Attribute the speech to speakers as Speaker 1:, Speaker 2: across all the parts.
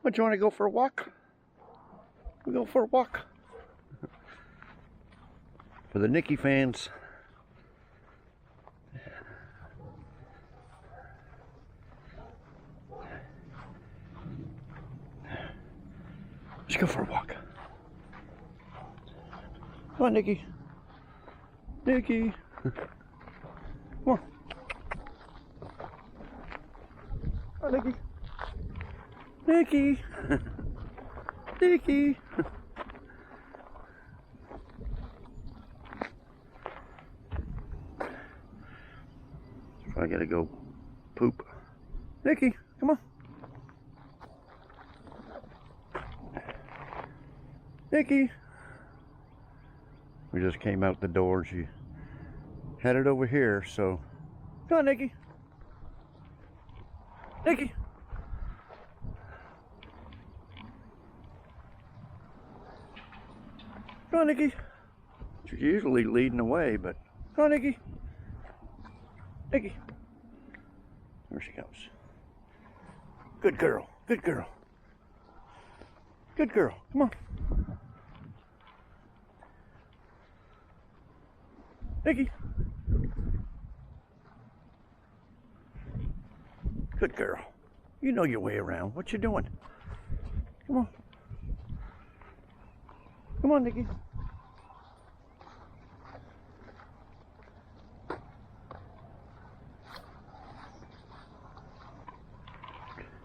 Speaker 1: What, you want to go for a walk? We go for a walk. For the Nikki fans. Let's go for a walk. Come on, Nikki. Nikki. Come on. Come on, Nikki. Nikki. Nikki. I gotta go poop. Nikki, come on. Nikki. We just came out the door. She headed over here, so come on, Nikki. Nikki. Come on, Nikki. She's usually leading the way, but come on, Nikki. Nikki. There she comes. Good girl. Good girl. Good girl. Come on. Nikki. Good girl. You know your way around. What you doing? Come on. Come on, Nikki.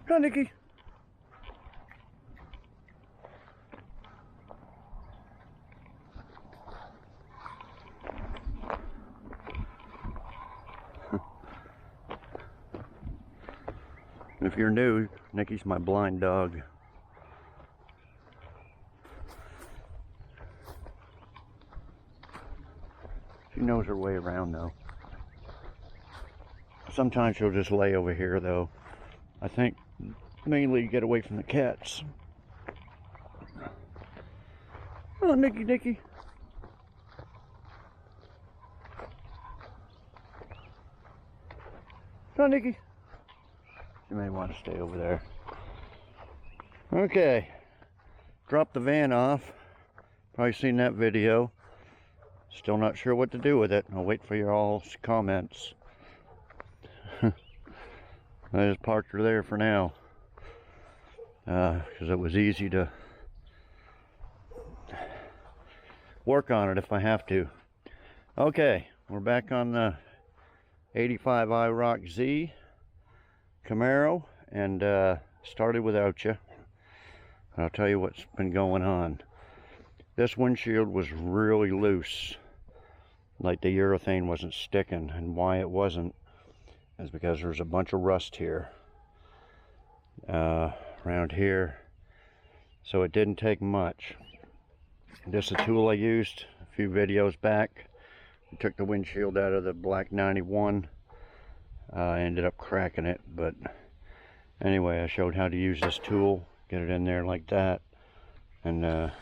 Speaker 1: Come on, Nikki. If you're new, Nikki's my blind dog. She knows her way around though. Sometimes she'll just lay over here though. I think mainly to get away from the cats. Oh, Nikki, Nikki. Oh, Nikki. You may want to stay over there. Okay. Dropped the van off. Probably seen that video. Still not sure what to do with it. I'll wait for your all's comments. I just parked her there for now. Because it was easy to work on it if I have to. Okay. We're back on the 85 IROC-Z Camaro, and started without you. I'll tell you what's been going on. This windshield was really loose, like the urethane wasn't sticking, and why it wasn't is because there's a bunch of rust here, around here, so it didn't take much. This is a tool I used a few videos back. I took the windshield out of the black 91. I ended up cracking it, but anyway, I showed how to use this tool, get it in there like that, and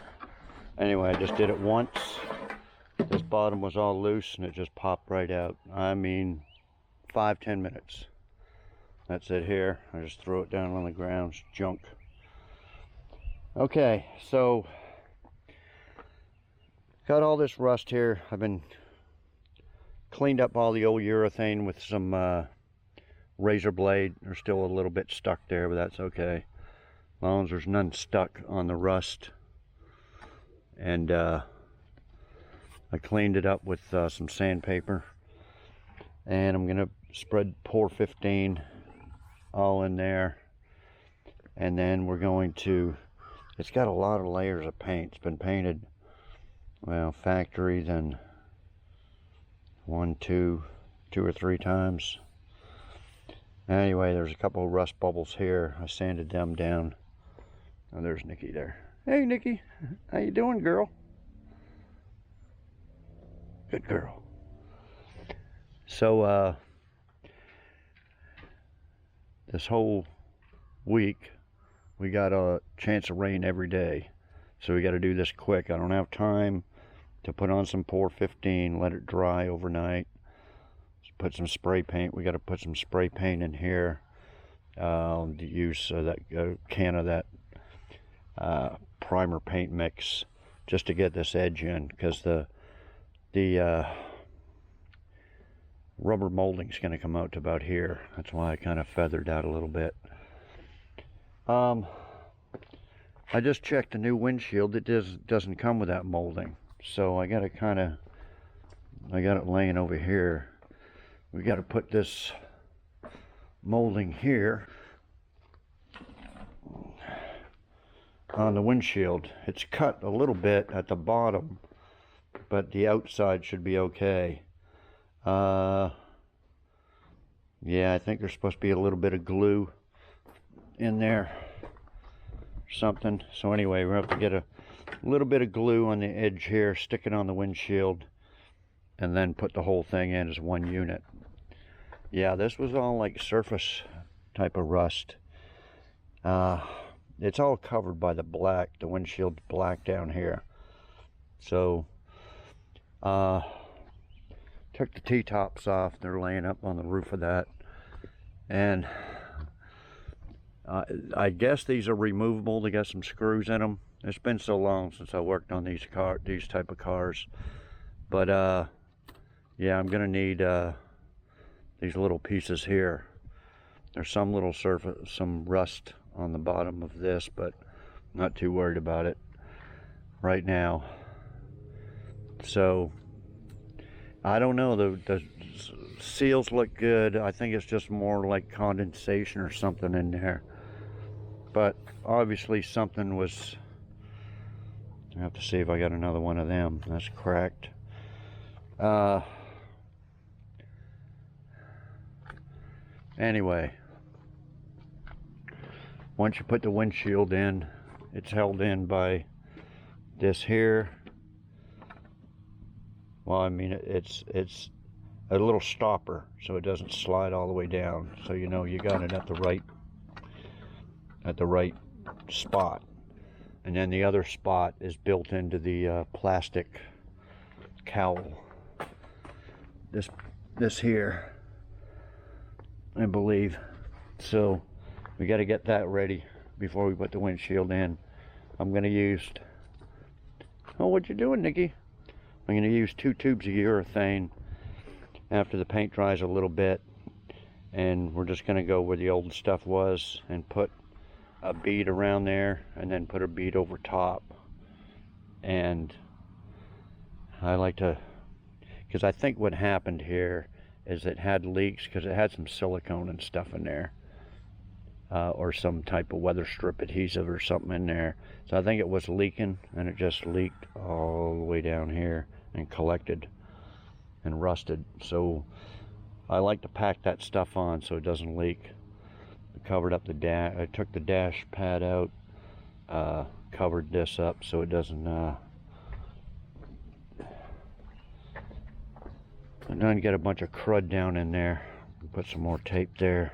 Speaker 1: anyway, I just did it once. This bottom was all loose and it just popped right out. I mean, 5-10 minutes. That's it here. I just throw it down on the ground. It's junk. Okay, so got all this rust here. I've been cleaned up all the old urethane with some razor blade. There's still a little bit stuck there, but that's okay, as long as there's none stuck on the rust. And I cleaned it up with some sandpaper, and I'm gonna spread pour 15 all in there, and then we're going to, it's got a lot of layers of paint. It's been painted, well, factory, then 1, 2 or 3 times. Anyway, there's a couple of rust bubbles here. I sanded them down. Oh, there's Nikki there. Hey, Nikki. How you doing, girl? Good girl. So, this whole week, we got a chance of rain every day. So we got to do this quick. I don't have time to put on some pour 15, let it dry overnight. Put some spray paint. We got to put some spray paint in here. To use that can of that primer paint mix just to get this edge in, because the rubber molding is going to come out to about here. That's why I kind of feathered out a little bit. I just checked the new windshield. It doesn't come with that molding, so I got it laying over here. We got to put this molding here on the windshield. It's cut a little bit at the bottom, but the outside should be okay. Yeah, I think there's supposed to be a little bit of glue in there, something. So anyway, we're going to have to get a little bit of glue on the edge here, stick it on the windshield, and then put the whole thing in as one unit. Yeah, this was all like surface type of rust. It's all covered by the black. The windshield's black down here. So took the T-tops off. They're laying up on the roof of that, and I guess these are removable. They got some screws in them. It's been so long since I worked on these type of cars, but yeah, I'm gonna need these little pieces here. There's some little surface, some rust on the bottom of this, but I'm not too worried about it right now. So I don't know, the seals look good. I think it's just more like condensation or something in there, but obviously something was. I have to see if I got another one of them. That's cracked. Anyway, once you put the windshield in, it's held in by this here. Well, I mean, it's a little stopper, so it doesn't slide all the way down. So you know you got it at the right spot. And then the other spot is built into the plastic cowl. This here, I believe. So we got to get that ready before we put the windshield in. I'm going to use, oh, what you doing, Nikki? I'm going to use 2 tubes of urethane after the paint dries a little bit, and we're just going to go where the old stuff was and put a bead around there, and then put a bead over top. And I like to, because I think what happened here is it had leaks because it had some silicone and stuff in there, or some type of weather strip adhesive or something in there. So I think it was leaking, and it just leaked all the way down here and collected and rusted. So I like to pack that stuff on so it doesn't leak. I covered up the dash. I took the dash pad out, covered this up so it doesn't and then get a bunch of crud down in there. Put some more tape there.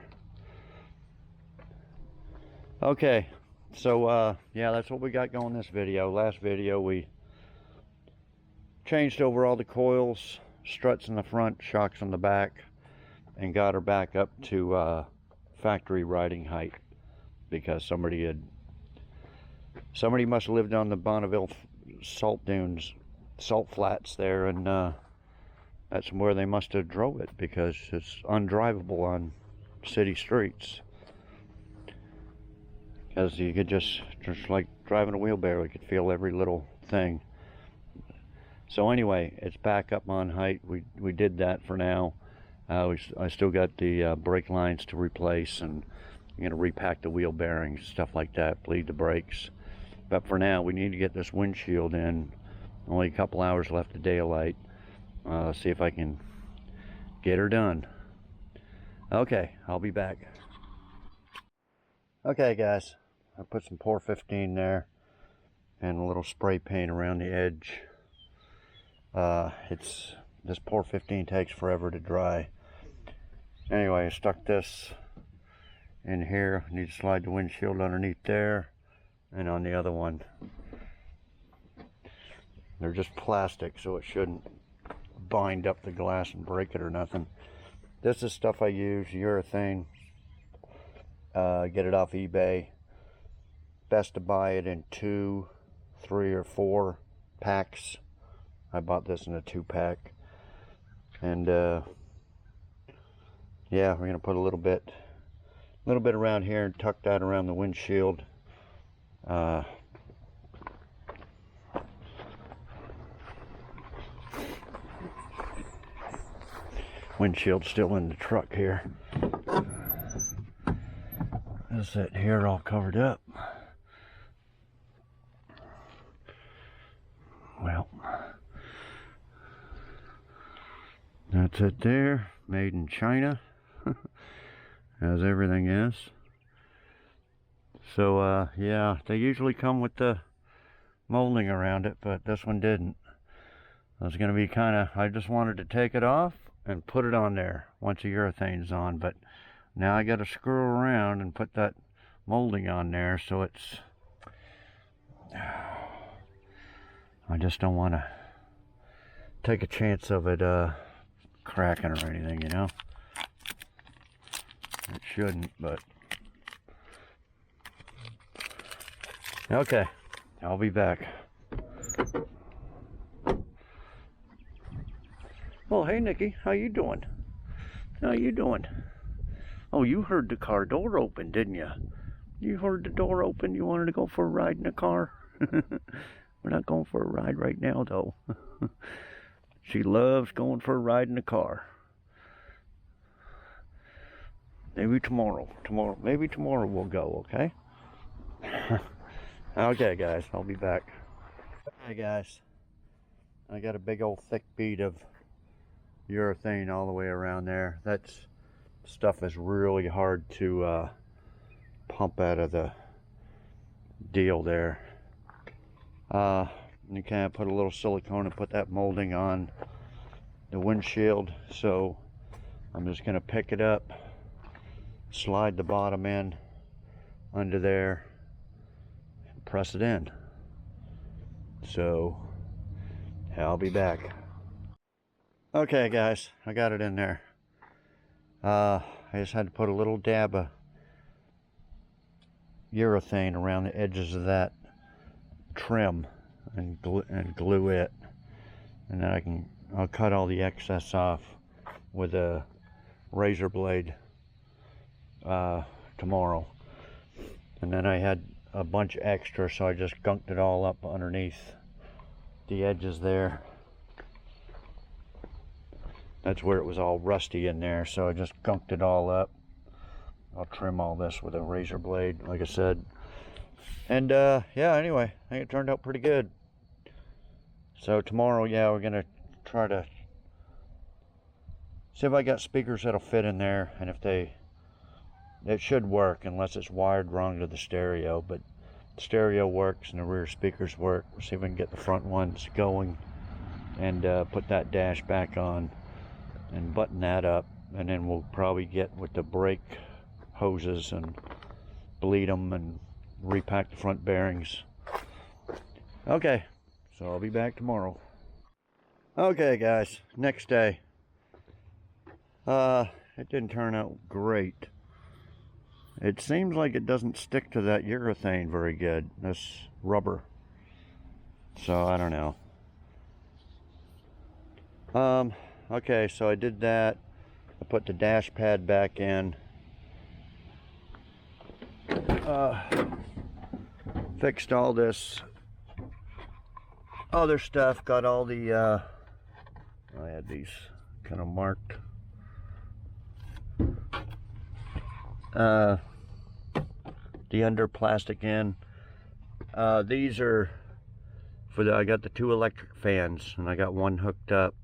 Speaker 1: Okay, so yeah, that's what we got going this video. Last video we changed over all the coils, struts in the front, shocks on the back, and got her back up to factory riding height, because somebody must have lived on the Bonneville salt dunes, salt flats there, and that's where they must have drove it, because it's undrivable on city streets. Because you could just like driving a wheelbarrow, you could feel every little thing. So anyway, it's back up on height. We did that for now. I still got the brake lines to replace, and I'm going to repack the wheel bearings, stuff like that, bleed the brakes. But for now, we need to get this windshield in. Only a couple hours left of daylight. See if I can get her done. Okay, I'll be back. Okay guys, I put some Pour 15 there and a little spray paint around the edge. This Pour 15 takes forever to dry. Anyway, I stuck this in here. I need to slide the windshield underneath there, and on the other one. They're just plastic, so it shouldn't bind up the glass and break it or nothing. This is stuff I use, urethane. Get it off eBay. best to buy it in 2, 3, or 4 packs. I bought this in a 2-pack. And yeah, we're gonna put a little bit around here and tuck that around the windshield. Windshield's still in the truck here. Is it here all covered up? Well, that's it there. Made in China, as everything is. So yeah, they usually come with the molding around it, but this one didn't. I was gonna be I just wanted to take it off and put it on there once the urethane's on, but now I gotta screw around and put that molding on there, so it's, I just don't want to take a chance of it cracking or anything, you know. It shouldn't, but okay, I'll be back. Well, hey Nikki, how you doing? How you doing? Oh, you heard the car door open, didn't you? You heard the door open. You wanted to go for a ride in the car? We're not going for a ride right now, though. She loves going for a ride in the car. Maybe tomorrow. Maybe tomorrow we'll go, okay? Okay, guys, I'll be back. Hey, guys. I got a big old thick bead of urethane all the way around there. That stuff is really hard to pump out of the deal there. You kind of put a little silicone and put that molding on the windshield. So I'm just going to pick it up, slide the bottom in under there, and press it in. So I'll be back. Okay guys, I got it in there. I just had to put a little dab of urethane around the edges of that trim and glue it, and then I'll cut all the excess off with a razor blade tomorrow. And then I had a bunch extra, so I just gunked it all up underneath the edges there. That's where it was all rusty in there, so I just gunked it all up. I'll trim all this with a razor blade, like I said. And yeah, anyway, I think it turned out pretty good. So tomorrow, yeah, we're gonna try to see if I got speakers that'll fit in there, and if it should work, unless it's wired wrong to the stereo. But the stereo works and the rear speakers work. We'll see if we can get the front ones going and put that dash back on and button that up, and then we'll probably get with the brake hoses and bleed them and repack the front bearings. Okay, so I'll be back tomorrow. Okay guys, next day. It didn't turn out great. It seems like it doesn't stick to that urethane very good, this rubber. So I don't know. Okay, so I did that. I put the dash pad back in. Fixed all this other stuff. Got all the I had these kind of marked. The under plastic in. These are for I got the 2 electric fans, and I got one hooked up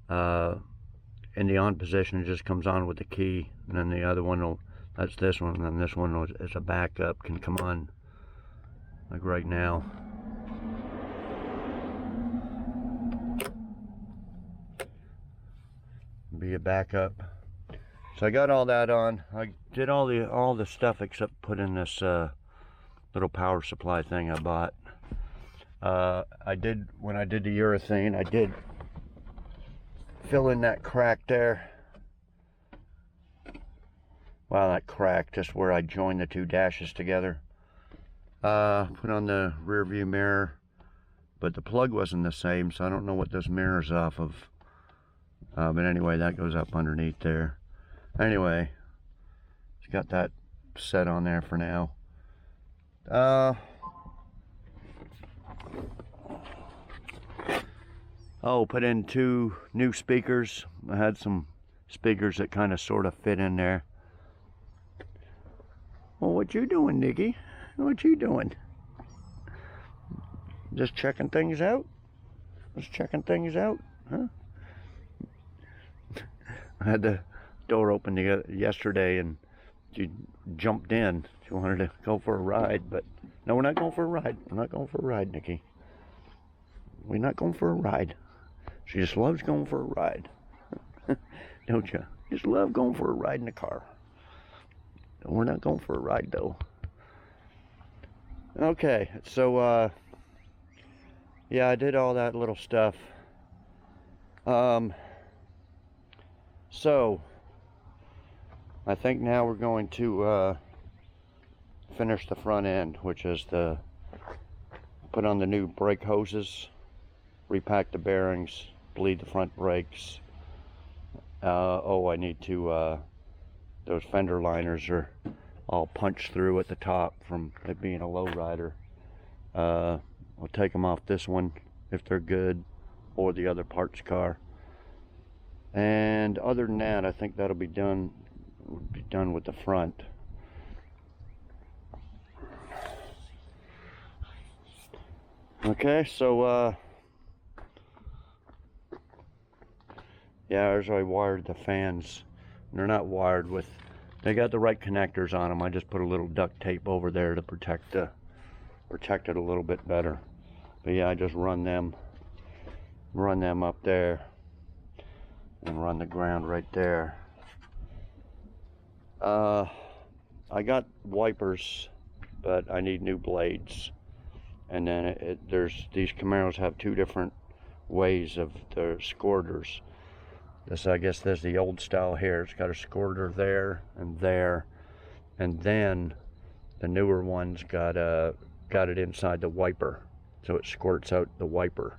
Speaker 1: in the on position. It just comes on with the key, and then the other one that's this one, and then this one is a backup, can come on like right now. Be a backup. So I got all that on. I did all the stuff except put in this little power supply thing I bought. When I did the urethane, I did fill in that crack there. Well, that crack, just where I joined the 2 dashes together. Put on the rear view mirror, but the plug wasn't the same, so I don't know what this mirror's off of. But anyway, that goes up underneath there. Anyway, it's got that set on there for now. Oh, put in 2 new speakers. I had some speakers that kind of sort of fit in there. Well, what you doing, Nikki? What you doing? Just checking things out? Just checking things out, huh? I had the door open yesterday and she jumped in. She wanted to go for a ride, but no, we're not going for a ride. We're not going for a ride, Nikki. We're not going for a ride. She just loves going for a ride. Don't you? Just love going for a ride in the car. We're not going for a ride, though. Okay, so, yeah, I did all that little stuff. So, I think now we're going to, finish the front end, which is put on the new brake hoses, repack the bearings, bleed the front brakes. Oh, I need to, those fender liners are all punched through at the top from it being a low rider. I'll take them off this one if they're good, or the other parts car. And other than that, I think that'll be done. With the front. Okay, so yeah, there's I wired the fans. They're not wired with. They got the right connectors on them. I just put a little duct tape over there to protect it a little bit better. But yeah, I just run them up there, and run the ground right there. I got wipers, but I need new blades. And then these Camaros have 2 different ways of the squirters. I guess there's the old style here. It's got a squirter there, and then the newer one's got it inside the wiper, so it squirts out the wiper.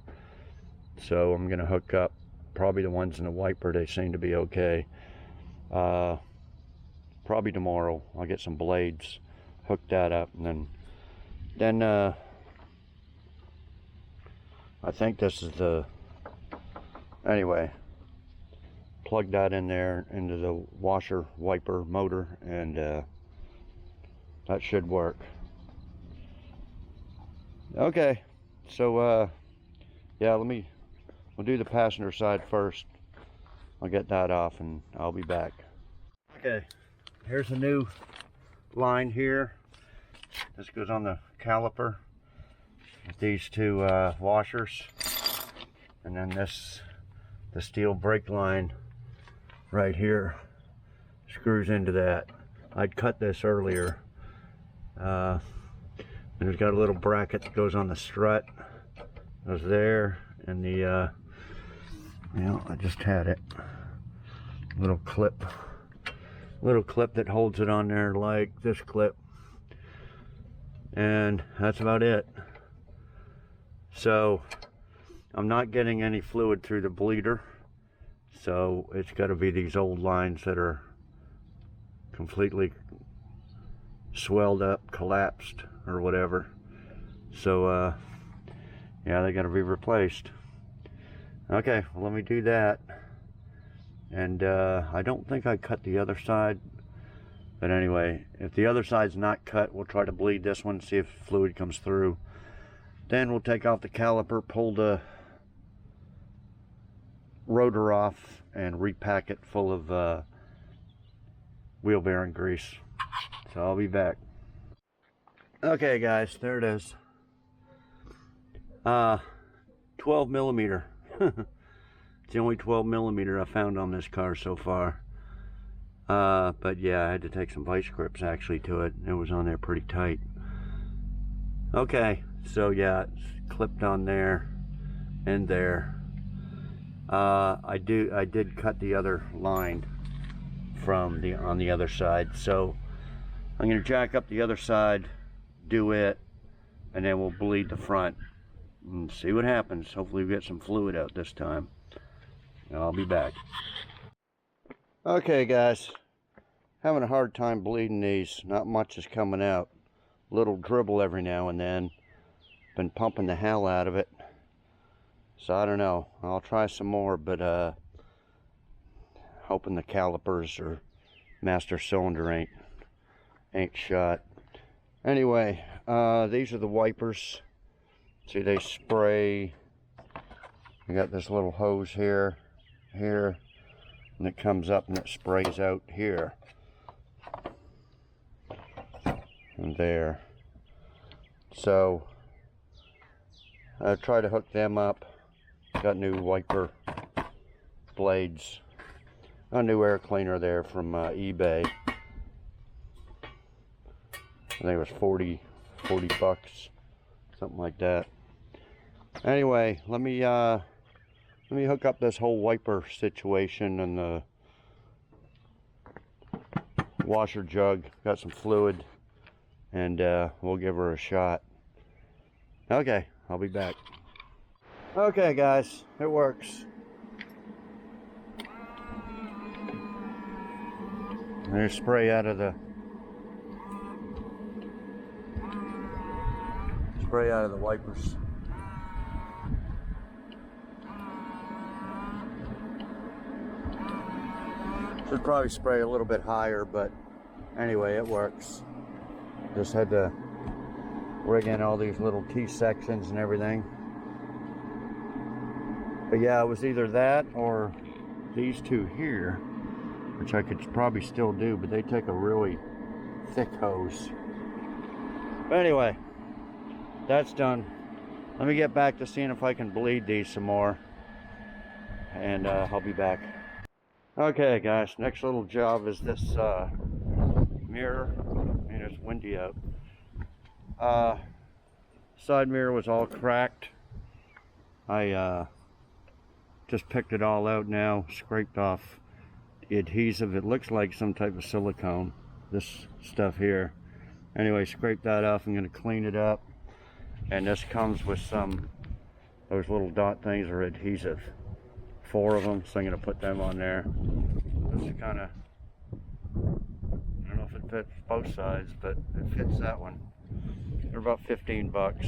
Speaker 1: So I'm gonna hook up probably the ones in the wiper. They seem to be okay. Probably tomorrow I'll get some blades, hook that up, and then I think this is anyway, plug that in there into the washer wiper motor, and that should work. Okay, so yeah, we'll do the passenger side first. I'll get that off and I'll be back. Okay, here's a new line here. This goes on the caliper with these 2 washers, and then the steel brake line right here screws into that. I'd cut this earlier, and it's got a little bracket that goes on the strut. Goes there, and the I just had it, little clip that holds it on there, like this clip, and that's about it. So I'm not getting any fluid through the bleeder, so it's got to be these old lines that are completely swelled up, collapsed, or whatever. So yeah, they got to be replaced. Okay, well, let me do that. And I don't think I cut the other side, but anyway, if the other side's not cut, we'll try to bleed this one, see if fluid comes through. Then we'll take off the caliper, pull the rotor off, and repack it full of wheel bearing grease. So I'll be back. Okay guys, there it is. 12 millimeter. It's the only 12 millimeter I found on this car so far. But yeah, I had to take some vice grips actually to it. It was on there pretty tight. Okay, so yeah, it's clipped on there and there. I did cut the other line from on the other side, so I'm gonna jack up the other side, do it, and then we'll bleed the front and see what happens. Hopefully we get some fluid out this time. I'll be back. Okay guys, having a hard time bleeding these. Not much is coming out. Little dribble every now and then. Been pumping the hell out of it. So I don't know. I'll try some more, but hoping the calipers or master cylinder ain't shot. Anyway, these are the wipers. See, they spray. I got this little hose here, and it comes up and it sprays out here and there. So I try to hook them up. Got new wiper blades, a new air cleaner there from eBay. I think it was 40 bucks, something like that. Anyway, let me hook up this whole wiper situation and the washer jug. Got some fluid, and we'll give her a shot. Okay, I'll be back. Okay guys, it works. There's spray out of the wipers. Should probably spray a little bit higher, but anyway, it works. Just had to rig in all these little T-sections and everything. But yeah, it was either that or these two here, which I could probably still do, but they take a really thick hose. But anyway, that's done. Let me get back to seeing if I can bleed these some more, and I'll be back. Okay guys, next little job is this mirror. I mean, it's windy out. Side mirror was all cracked. I just picked it all out now, scraped off the adhesive. It looks like some type of silicone, this stuff here. Anyway, scrape that off. I'm going to clean it up. And this comes with some, those little dot things are adhesive. 4 of them, so I'm going to put them on there. This is kind of, I don't know if it fits both sides, but it fits that one. They're about 15 bucks.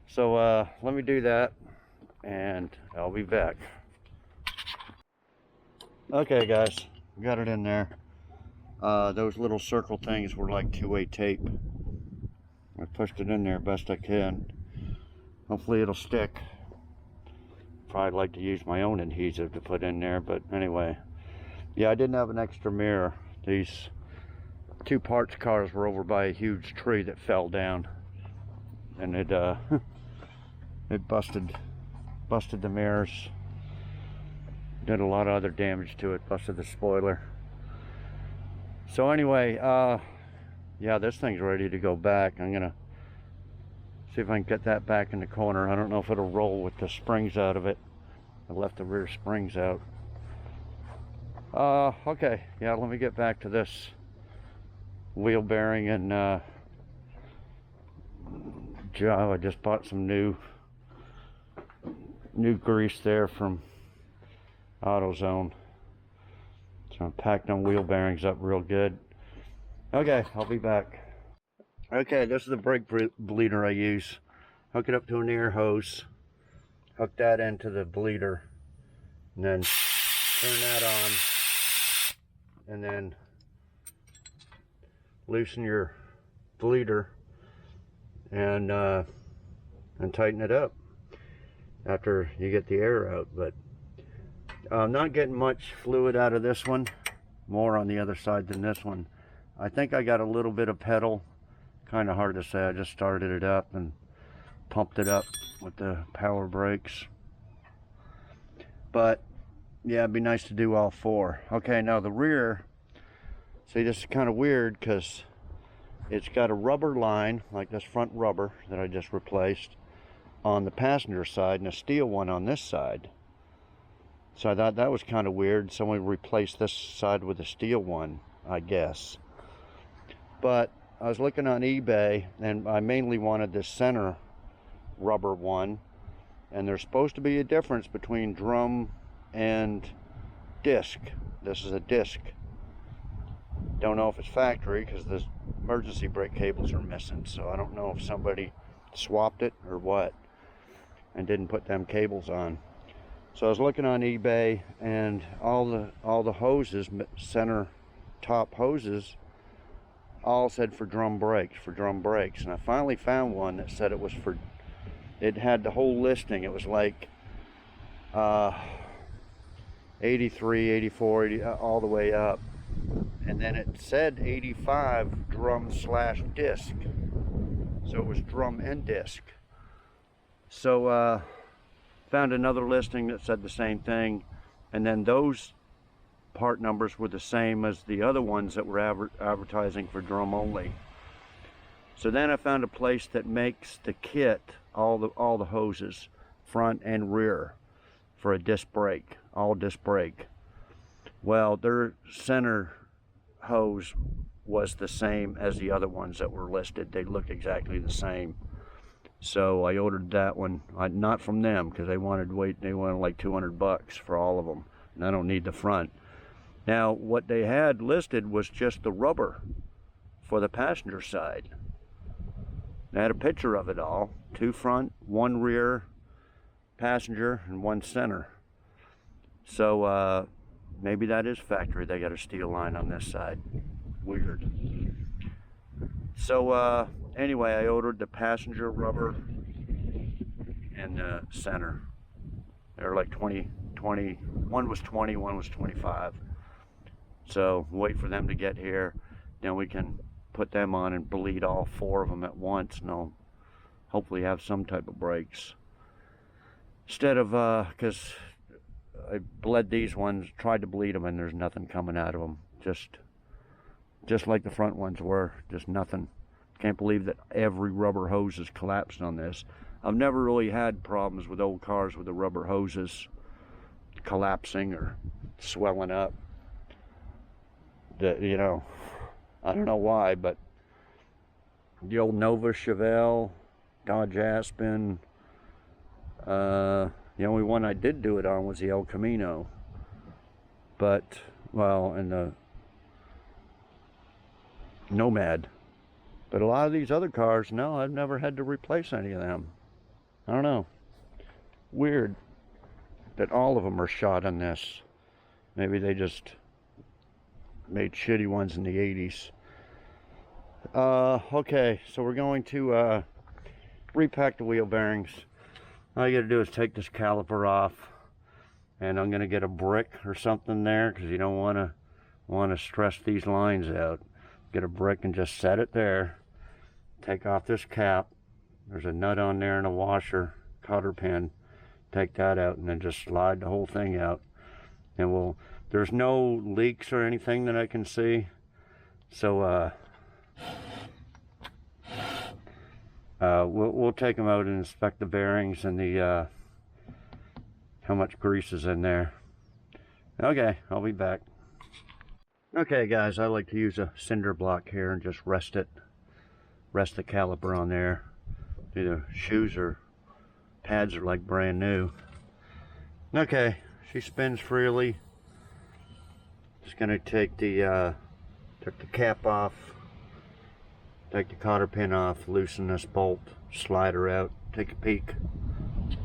Speaker 1: So let me do that, and I'll be back. Okay guys, got it in there. Those little circle things were like 2A tape. I pushed it in there best I can. Hopefully it'll stick. Probably like to use my own adhesive to put in there, but anyway. Yeah, I didn't have an extra mirror. These 2 parts cars were over by a huge tree that fell down, and it it busted the mirrors. Did a lot of other damage to it. Busted the spoiler. So anyway, yeah, this thing's ready to go back. I'm gonna see if I can get that back in the corner. I don't know if it'll roll with the springs out of it. I left the rear springs out. Okay, yeah, let me get back to this wheel bearing and job. I just bought some new grease there from AutoZone. So I'm packed on wheel bearings up real good. Okay, I'll be back. Okay, this is the brake bleeder I use. Hook it up to an air hose. Hook that into the bleeder. And then turn that on. And then loosen your bleeder and tighten it up after you get the air out. But I'm not getting much fluid out of this one. More on the other side than this one. I think I got a little bit of pedal. Kind of hard to say. I just started it up and pumped it up with the power brakes. But yeah, it'd be nice to do all 4. Okay, now the rear. See, this is kind of weird because it's got a rubber line, like this front rubber that I just replaced, on the passenger side, and a steel one on this side. So I thought that was kind of weird. Someone replaced this side with a steel one, I guess. But I was looking on eBay, and I mainly wanted this center rubber one, and there's supposed to be a difference between drum and disc. This is a disc. Don't know if it's factory because the emergency brake cables are missing, so I don't know if somebody swapped it or what and didn't put them cables on. So I was looking on eBay, and all the hoses, center top hoses, all said for drum brakes, and I finally found one that said it was for, it had the whole listing. It was like 83, 84, 80, all the way up, and then it said 85 drum / disc, so it was drum and disc. So found another listing that said the same thing, and then those part numbers were the same as the other ones that were advertising for drum only. So then I found a place that makes the kit, all the hoses, front and rear, for a disc brake, all disc brake. Well, their center hose was the same as the other ones that were listed. They looked exactly the same. So I ordered that one, not from them, because they wanted like $200 for all of them, and I don't need the front. Now, what they had listed was just the rubber for the passenger side. They had a picture of it all, 2 front, 1 rear passenger, and 1 center. So maybe that is factory. They got a steel line on this side. Weird. So anyway, I ordered the passenger rubber and the center. They're like 20, one was 20, one was 25. So wait for them to get here, then we can put them on and bleed all 4 of them at once, and I'll hopefully have some type of brakes. Instead of, because I bled these ones, tried to bleed them, and there's nothing coming out of them. Just like the front ones were, just nothing. Can't believe that every rubber hose is collapsed on this. I've never really had problems with old cars with the rubber hoses collapsing or swelling up. You know, I don't know why, but the old Nova Chevelle, Dodge Aspen, the only one I did do it on was the El Camino. But, well, and the Nomad. But a lot of these other cars, no, I've never had to replace any of them. I don't know. Weird that all of them are shot on this. Maybe they just made shitty ones in the 80s. Okay, so we're going to repack the wheel bearings. All you gotta do is take this caliper off, and I'm gonna get a brick or something there, because you don't want to stress these lines out. Get a brick and just set it there. Take off this cap. There's a nut on there and a washer, cotter pin. Take that out, and then just slide the whole thing out. And there's no leaks or anything that I can see. So we'll take them out and inspect the bearings and the how much grease is in there. Okay, I'll be back. Okay guys, I like to use a cinder block here and just rest the caliper on there. The shoes or pads are like brand new. Okay, she spins freely. Just gonna take the cap off, take the cotter pin off, loosen this bolt, slide her out, take a peek.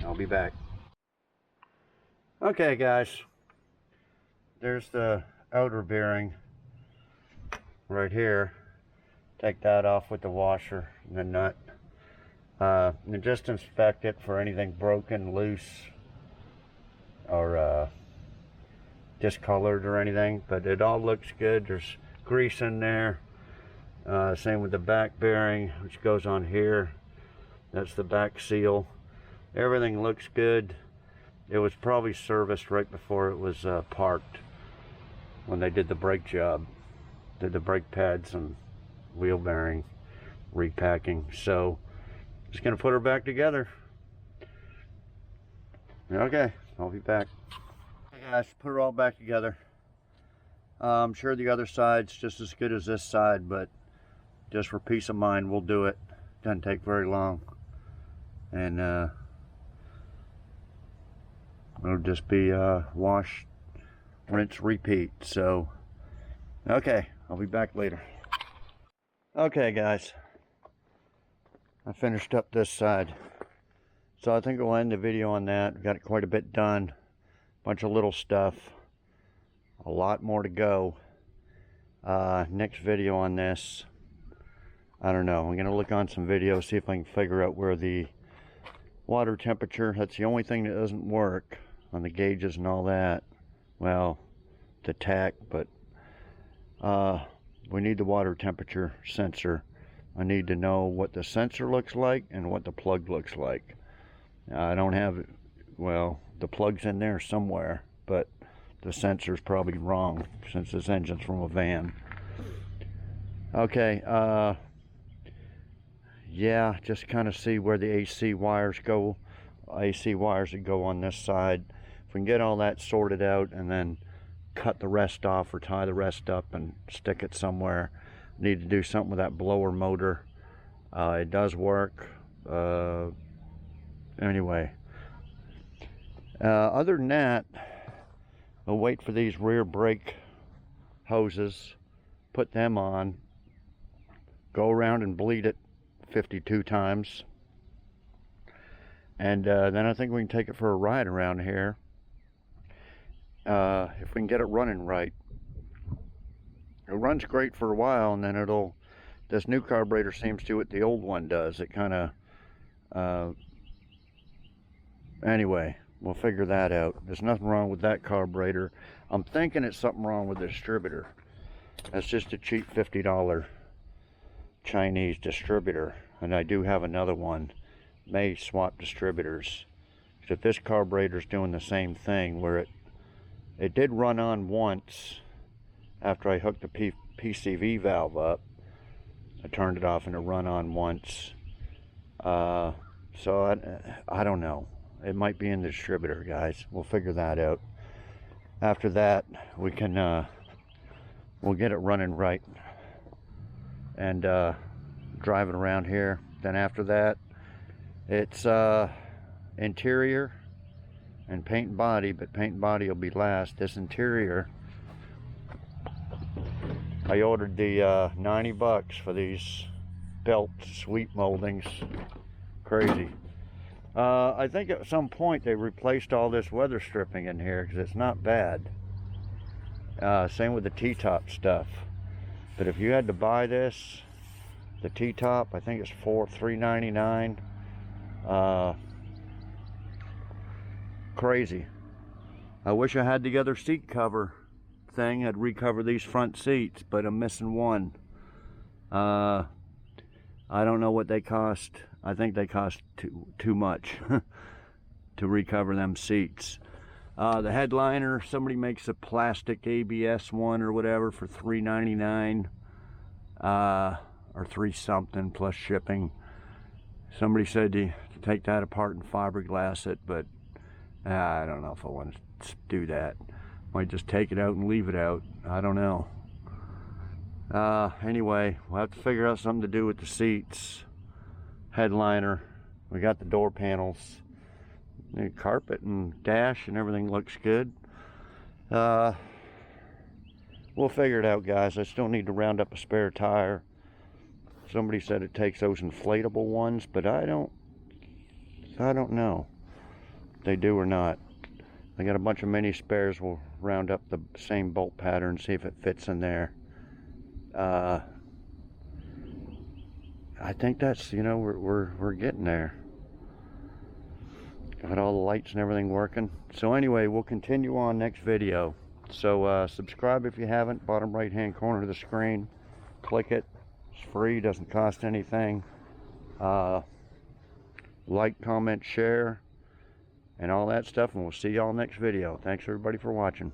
Speaker 1: I'll be back. Okay guys, there's the outer bearing right here. Take that off with the washer and the nut. And just inspect it for anything broken, loose, or discolored or anything, but it all looks good. There's grease in there. Same with the back bearing, which goes on here. That's the back seal. Everything looks good. It was probably serviced right before it was parked, when they did the brake job, did the brake pads and wheel bearing repacking. So just gonna put her back together. Okay, I'll be back. Hey guys, put her all back together. I'm sure the other side's just as good as this side, but just for peace of mind, we'll do it. Doesn't take very long. And it'll just be wash, rinse, repeat. So, okay, I'll be back later. Okay, guys, I finished up this side. So I think we'll end the video on that. We've got quite a bit done. Bunch of little stuff. A lot more to go. Next video on this, I don't know. I'm going to look on some videos, see if I can figure out where the water temperature, that's the only thing that doesn't work on the gauges and all that. Well, the tack, but we need the water temperature sensor. I need to know what the sensor looks like and what the plug looks like. I don't have, well, the plug's in there somewhere, but the sensor's probably wrong since this engine's from a van. Okay, yeah, just kind of see where the AC wires go. AC wires that go on this side. If we can get all that sorted out and then cut the rest off or tie the rest up and stick it somewhere. Need to do something with that blower motor. It does work. Anyway, other than that, we'll wait for these rear brake hoses, put them on, go around and bleed it 52 times, and then I think we can take it for a ride around here. If we can get it running right. It runs great for a while, and then this new carburetor seems to what the old one does. It kind of, anyway, we'll figure that out. There's nothing wrong with that carburetor. I'm thinking it's something wrong with the distributor. That's just a cheap $50 Chinese distributor, and I do have another one. May swap distributors. If this carburetor's doing the same thing, where it did run on once after I hooked the PCV valve up. I turned it off and it run on once. So I don't know. It might be in the distributor, guys. We'll figure that out. After that, we can we'll get it running right and drive it around here. Then after that, it's interior and paint and body, but paint and body will be last. This interior, I ordered the 90 bucks for these belt sweep moldings. Crazy. I think at some point they replaced all this weather stripping in here because it's not bad. Same with the T-top stuff. But if you had to buy this, the T-top, I think it's $3.99. Crazy. I wish I had the other seat cover thing. I'd recover these front seats, but I'm missing one. I don't know what they cost. I think they cost too much to recover them seats. The headliner, somebody makes a plastic ABS one or whatever for $3.99 or $3 something plus shipping. Somebody said to take that apart and fiberglass it, but I don't know if I want to do that. Might just take it out and leave it out. I don't know. Anyway, we'll have to figure out something to do with the seats. Headliner. We got the door panels. The carpet and dash and everything looks good. We'll figure it out, guys. I still need to round up a spare tire. Somebody said it takes those inflatable ones, but I don't know if they do or not. I got a bunch of mini spares. We'll round up the same bolt pattern, see if it fits in there. I think that's, you know, we're getting there. Got all the lights and everything working. So anyway, we'll continue on next video. So subscribe if you haven't. Bottom right hand corner of the screen. Click it. It's free, doesn't cost anything. Like, comment, share, and all that stuff, and we'll see y'all next video. Thanks everybody for watching.